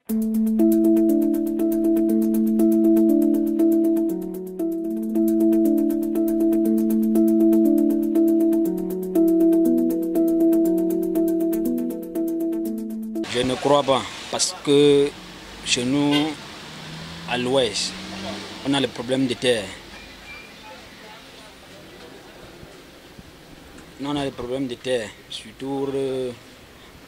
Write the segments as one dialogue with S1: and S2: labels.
S1: Je ne crois pas, parce que chez nous, à l'ouest, on a le problème de terre. Nous, on a le problème de terre, surtout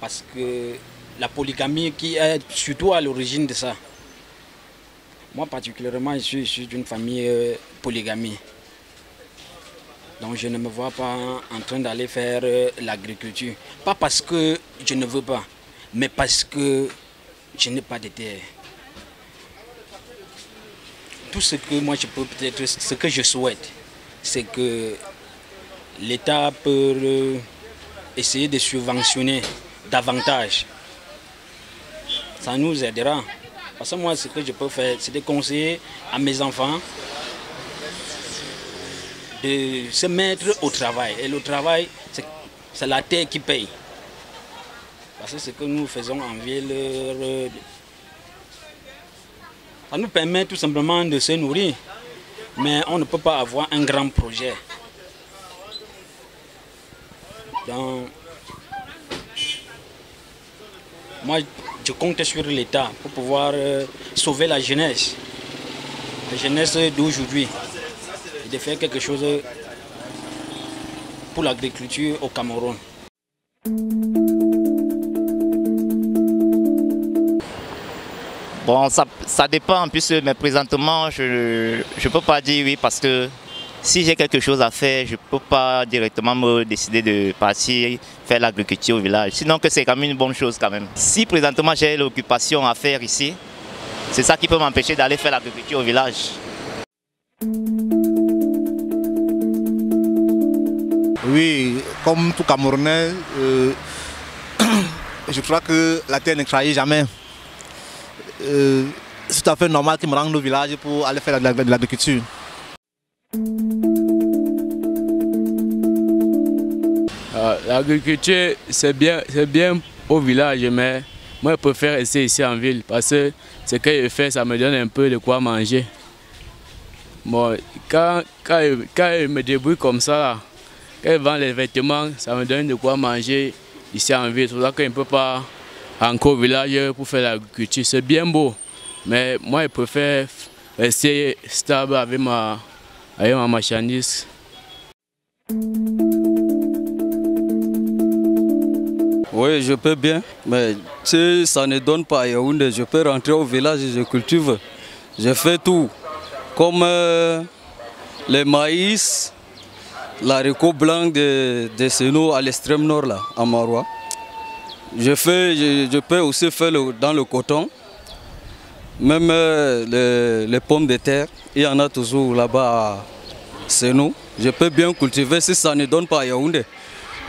S1: parce que la polygamie qui est surtout à l'origine de ça. Moi particulièrement, je suis d'une famille polygamie. Donc je ne me vois pas en train d'aller faire l'agriculture. Pas parce que je ne veux pas, mais parce que je n'ai pas de terre. Tout ce que moi je peux peut-être, ce que je souhaite, c'est que l'État peut essayer de subventionner davantage. Ça nous aidera. Parce que moi, ce que je peux faire, c'est de conseiller à mes enfants de se mettre au travail. Et le travail, c'est la terre qui paye. Parce que ce que nous faisons en ville, ça nous permet tout simplement de se nourrir. Mais on ne peut pas avoir un grand projet. Donc, moi, je compte sur l'État pour pouvoir sauver la jeunesse d'aujourd'hui, et de faire quelque chose pour l'agriculture au Cameroun.
S2: Bon, ça dépend en plus, mais présentement, je ne peux pas dire oui parce que si j'ai quelque chose à faire, je ne peux pas directement me décider de partir faire l'agriculture au village. Sinon que c'est quand même une bonne chose quand même. Si présentement j'ai l'occupation à faire ici, c'est ça qui peut m'empêcher d'aller faire l'agriculture au village.
S3: Oui, comme tout Camerounais, je crois que la terre ne trahit jamais. C'est tout à fait normal qu'ils me rendent au village pour aller faire de l'agriculture.
S4: L'agriculture, c'est bien au village, mais moi je préfère rester ici en ville parce que ce que je fais, ça me donne un peu de quoi manger. Bon, quand je me débrouille comme ça, là, quand je vends les vêtements, ça me donne de quoi manger ici en ville. C'est pour ça que je ne peux pas encore au village pour faire l'agriculture. C'est bien beau, mais moi je préfère rester stable avec ma marchandise.
S5: Oui, je peux bien, mais si ça ne donne pas à Yaoundé, je peux rentrer au village et je cultive. Je fais tout, comme les maïs, l'haricot blanc de Seno à l'extrême nord, là, à Marois. Je peux aussi faire dans le coton, même les pommes de terre, il y en a toujours là-bas à Seno. Je peux bien cultiver si ça ne donne pas à Yaoundé.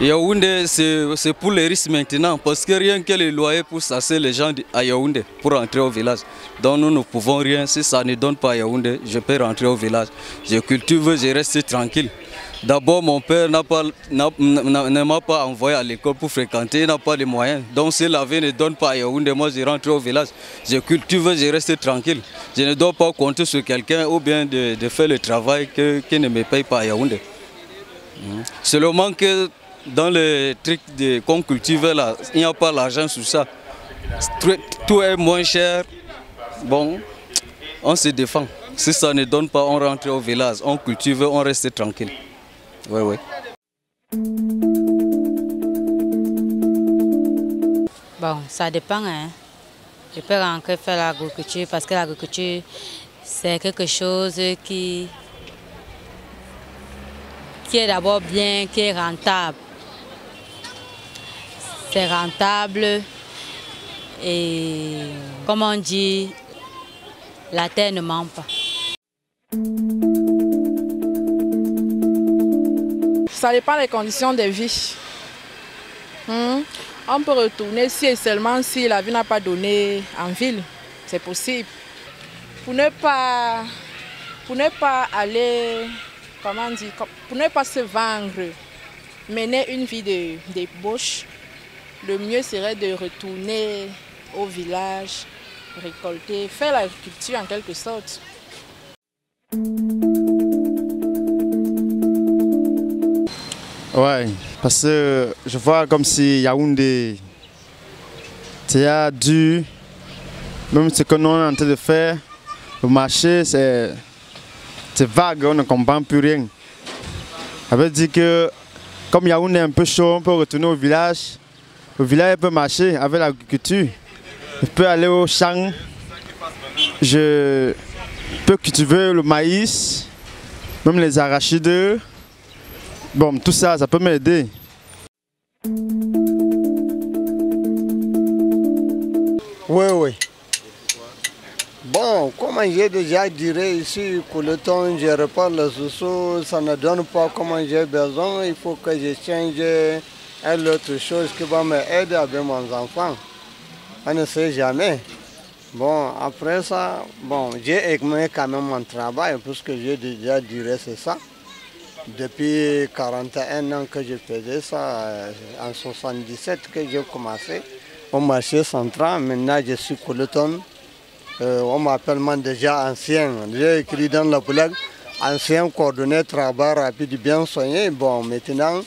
S5: Yaoundé, c'est pour les risques maintenant, parce que rien que les loyers pour chasser les gens à Yaoundé pour rentrer au village. Donc nous ne pouvons rien, si ça ne donne pas à Yaoundé, je peux rentrer au village. Je cultive, je reste tranquille. D'abord, mon père ne m'a pas envoyé à l'école pour fréquenter, il n'a pas de moyens. Donc si la vie ne donne pas à Yaoundé, moi je rentre au village. Je cultive, je reste tranquille. Je ne dois pas compter sur quelqu'un ou bien de faire le travail qui ne me paye pas à Yaoundé. Seulement que dans les trucs qu'on cultive là, il n'y a pas l'argent sur ça. Tout est moins cher. Bon, on se défend. Si ça ne donne pas, on rentre au village, on cultive, on reste tranquille. Oui, oui.
S6: Bon, ça dépend. Hein. Je peux rentrer faire l'agriculture parce que l'agriculture, c'est quelque chose qui est d'abord bien, qui est rentable. C'est rentable et, comme on dit, la terre ne ment pas.
S7: Ça dépend des conditions de vie. On peut retourner si et seulement si la vie n'a pas donné en ville. C'est possible. Pour ne pas aller, comment dire, pour ne pas se vendre, mener une vie d'ébauche, le mieux serait de retourner au village récolter, faire l'agriculture en quelque sorte.
S8: Ouais, parce que je vois comme si Yaoundé, c'est dur, même ce que nous sommes en train de faire, le marché c'est vague, on ne comprend plus rien. Ça veut dire que comme Yaoundé est un peu chaud, on peut retourner au village peut marcher avec l'agriculture. Je peux aller au champ, je peux cultiver le maïs, même les arachides. Bon, tout ça, ça peut m'aider.
S9: Oui. Bon, comme j'ai déjà dit ici, pour le temps, je repars le sous ça ne donne pas comme j'ai besoin. Il faut que je change l'autre chose qui va m'aider avec mes enfants. On ne sait jamais. Bon, après ça, bon, j'ai aimé quand même mon travail, parce que j'ai déjà dit c'est ça. Depuis 41 ans que je faisais ça, en 77 que j'ai commencé au marché central. Maintenant, je suis Coleton. On m'appelle déjà ancien. J'ai écrit dans la blague, ancien coordonné travail rapide bien soigné. Bon, maintenant,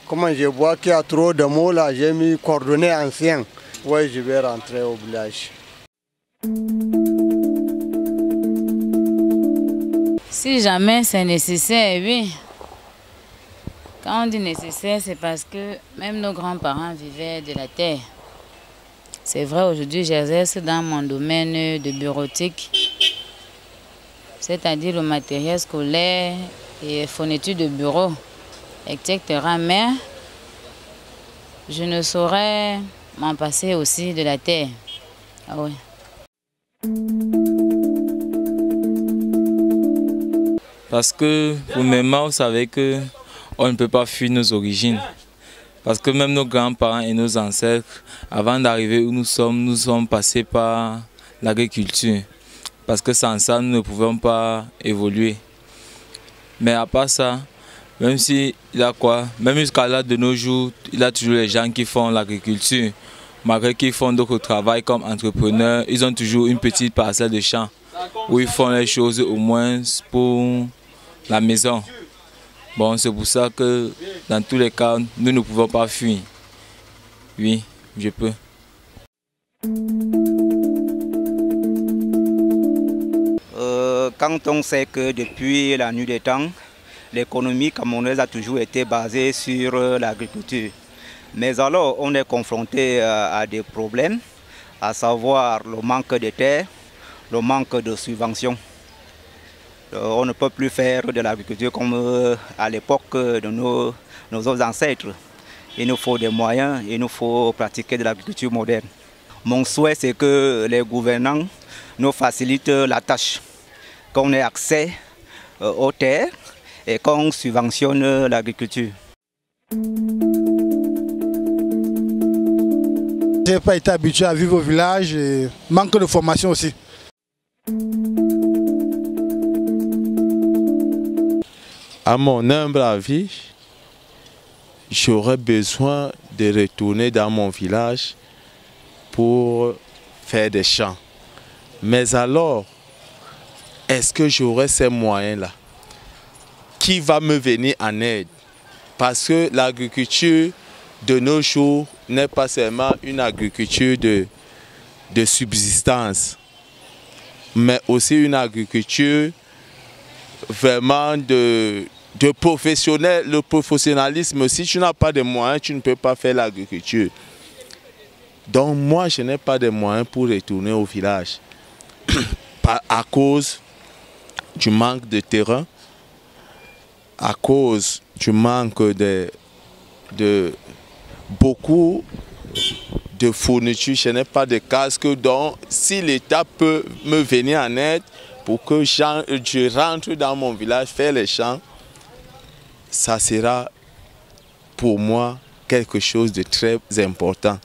S9: comme je vois qu'il y a trop de mots là, j'ai mis coordonné ancien. Oui, je vais rentrer au village.
S6: Si jamais c'est nécessaire, oui. Quand on dit nécessaire, c'est parce que même nos grands-parents vivaient de la terre. C'est vrai, aujourd'hui, j'exerce dans mon domaine de bureautique, c'est-à-dire le matériel scolaire et fourniture de bureau, etc. Mais je ne saurais m'en passer aussi de la terre. Ah oui.
S10: Parce que, pour mes mains, vous savez que on ne peut pas fuir nos origines. Parce que même nos grands-parents et nos ancêtres, avant d'arriver où nous sommes passés par l'agriculture. Parce que sans ça, nous ne pouvons pas évoluer. Mais à part ça, même si il a quoi, même jusqu'à là de nos jours, il y a toujours les gens qui font l'agriculture. Malgré qu'ils font d'autres travails comme entrepreneurs, ils ont toujours une petite parcelle de champ où ils font les choses au moins pour la maison. Bon, c'est pour ça que dans tous les cas, nous ne pouvons pas fuir. Oui, je peux.
S11: Quand on sait que depuis la nuit des temps, l'économie camerounaise a toujours été basée sur l'agriculture. Mais alors, on est confronté à des problèmes, à savoir le manque de terre, le manque de subventions. On ne peut plus faire de l'agriculture comme à l'époque de nos autres ancêtres. Il nous faut des moyens, il nous faut pratiquer de l'agriculture moderne. Mon souhait, c'est que les gouvernants nous facilitent la tâche, qu'on ait accès aux terres et qu'on subventionne l'agriculture.
S12: Je n'ai pas été habitué à vivre au village et manque de formation aussi.
S13: À mon humble avis, j'aurais besoin de retourner dans mon village pour faire des champs. Mais alors, est-ce que j'aurai ces moyens-là? Qui va me venir en aide? Parce que l'agriculture de nos jours n'est pas seulement une agriculture de subsistance, mais aussi une agriculture vraiment de professionnel. Le professionnalisme, si tu n'as pas de moyens, tu ne peux pas faire l'agriculture. Donc moi, je n'ai pas de moyens pour retourner au village à cause du manque de terrain, à cause du manque de beaucoup de fournitures. Je n'ai pas de casque, donc si l'État peut me venir en aide pour que je rentre dans mon village, faire les champs, ça sera pour moi quelque chose de très important.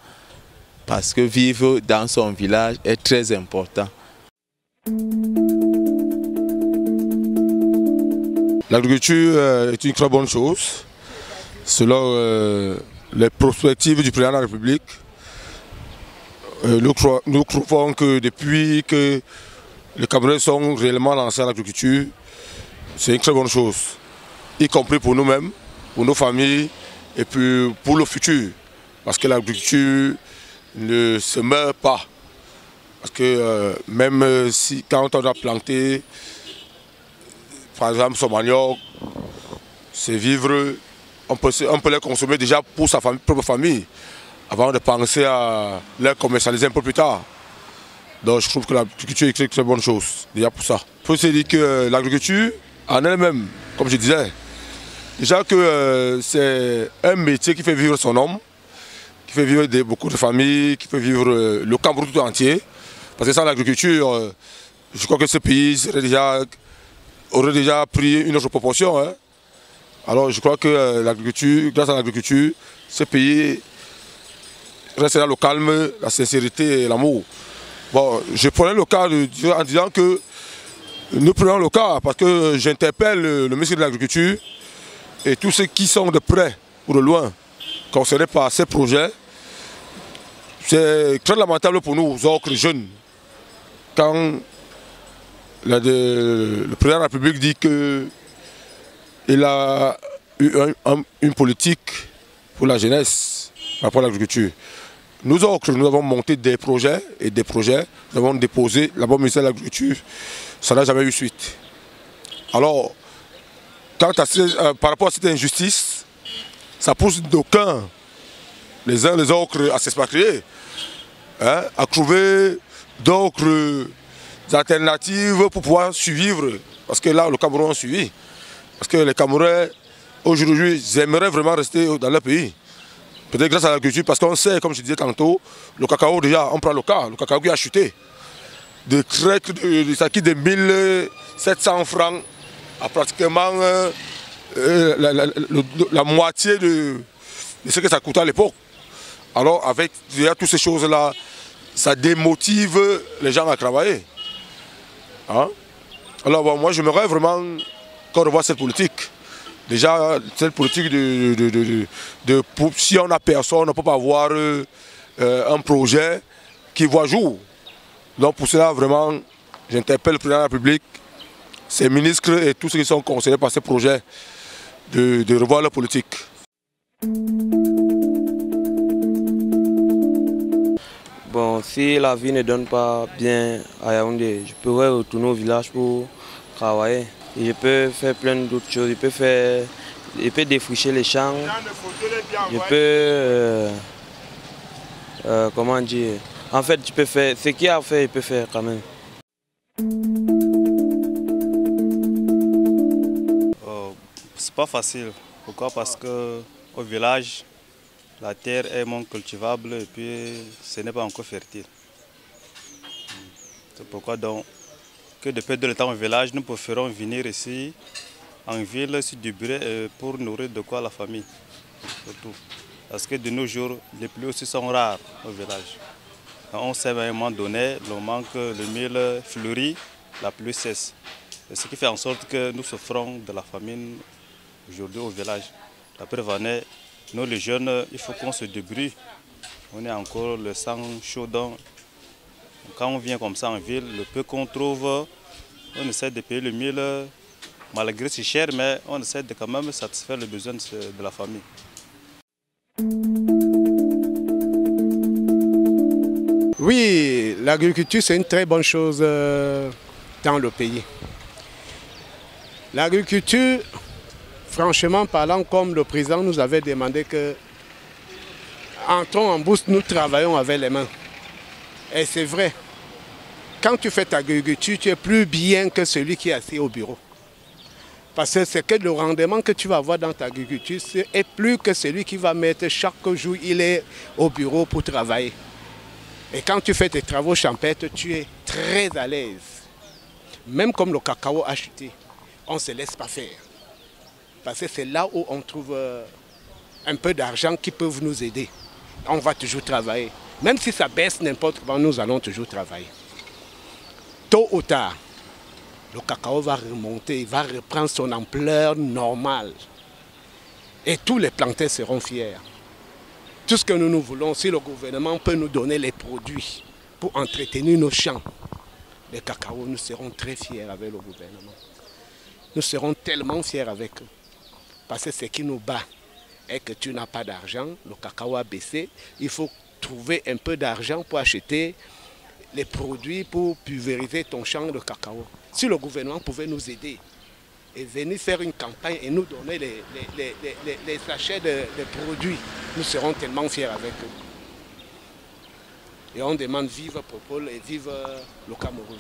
S13: Parce que vivre dans son village est très important.
S14: L'agriculture est une très bonne chose. Selon les perspectives du président de la République, Nous trouvons que depuis que les Camerounais sont réellement lancés à l'agriculture, c'est une très bonne chose, y compris pour nous-mêmes, pour nos familles et puis pour le futur. Parce que l'agriculture ne se meurt pas. Parce que même si quand on a planté, par exemple, son manioc, ses vivres, on peut les consommer déjà pour sa propre famille, avant de penser à les commercialiser un peu plus tard. Donc je trouve que l'agriculture est une très bonne chose, déjà pour ça. Il faut se dire que l'agriculture, en elle-même, comme je disais, déjà que c'est un métier qui fait vivre son homme, qui fait vivre beaucoup de familles, qui fait vivre le Cameroun tout entier. Parce que sans l'agriculture, je crois que ce pays aurait déjà pris une autre proportion. Hein. Alors je crois que l'agriculture, grâce à l'agriculture, ce pays restera le calme, la sincérité et l'amour. Bon, je prenais le cas en disant que nous prenons le cas parce que j'interpelle le ministre de l'Agriculture et tous ceux qui sont de près ou de loin concernés par ces projets. C'est très lamentable pour nous, autres jeunes, quand le président de la République dit qu'il a eu une politique pour la jeunesse par rapport à l'agriculture. Nous autres, nous avons monté des projets et des projets, nous avons déposé là-bas au ministère de l'Agriculture, ça n'a jamais eu suite. Alors, par rapport à cette injustice, ça pousse d'aucuns, les uns les autres, à s'expatrier, hein, à trouver d'autres alternatives pour pouvoir survivre. Parce que là, le Cameroun a suivi. Parce que les Camerounais, aujourd'hui, ils aimeraient vraiment rester dans leur pays. Peut-être grâce à l'agriculture, parce qu'on sait, comme je disais tantôt, le cacao déjà, on prend le cacao qui a chuté. De acquis de 1700 francs à pratiquement la moitié de ce que ça coûtait à l'époque. Alors avec déjà toutes ces choses-là, ça démotive les gens à travailler. Hein? Alors bon, moi j'aimerais vraiment qu'on revoie cette politique. Déjà, cette politique si on n'a personne, on ne peut pas avoir un projet qui voit jour. Donc pour cela, vraiment, j'interpelle le président de la République, ses ministres et tous ceux qui sont concernés par ces projets de revoir leur politique.
S15: Bon, si la vie ne donne pas bien à Yaoundé, je pourrais retourner au village pour travailler. Et je peux faire plein d'autres choses. Je peux défricher les champs. Je peux... comment dire? En fait, je peux faire ce qu'il y a à faire, je peux faire quand même.
S16: C'est pas facile. Pourquoi? Parce qu'au village, la terre est moins cultivable et puis ce n'est pas encore fertile. C'est pourquoi donc que depuis de temps au village, nous préférons venir ici en ville sur du blé pour nourrir de quoi la famille. Surtout. Parce que de nos jours, les pluies aussi sont rares au village. On sait à un moment donné, le mil fleurit, la pluie cesse. Et ce qui fait en sorte que nous souffrons de la famine aujourd'hui au village. La preuve en est, nous les jeunes, il faut qu'on se débrouille. On est encore le sang chaud. Quand on vient comme ça en ville, le peu qu'on trouve, on essaie de payer le mil, malgré c'est cher, mais on essaie de quand même satisfaire les besoins de la famille.
S12: Oui, l'agriculture c'est une très bonne chose dans le pays. L'agriculture, franchement parlant, comme le président nous avait demandé que, entrons en bourse, nous travaillons avec les mains. Et c'est vrai, quand tu fais ta agriculture, tu es plus bien que celui qui est assis au bureau. Parce que c'est que le rendement que tu vas avoir dans ta agriculture est plus que celui qui va mettre chaque jour, il est au bureau pour travailler. Et quand tu fais tes travaux champêtres, tu es très à l'aise. Même comme le cacao a chuté, on ne se laisse pas faire. Parce que c'est là où on trouve un peu d'argent qui peut nous aider. On va toujours travailler. Même si ça baisse n'importe comment, nous allons toujours travailler. Tôt ou tard, le cacao va remonter, il va reprendre son ampleur normale. Et tous les planteurs seront fiers. Tout ce que nous voulons, si le gouvernement peut nous donner les produits pour entretenir nos champs de cacao, nous serons très fiers avec le gouvernement. Nous serons tellement fiers avec eux. Parce que ce qui nous bat est que tu n'as pas d'argent, le cacao a baissé, il faut trouver un peu d'argent pour acheter les produits pour pulvériser ton champ de cacao. Si le gouvernement pouvait nous aider et venir faire une campagne et nous donner les sachets de produits, nous serons tellement fiers avec eux. Et on demande vive Popol et vive le Cameroun.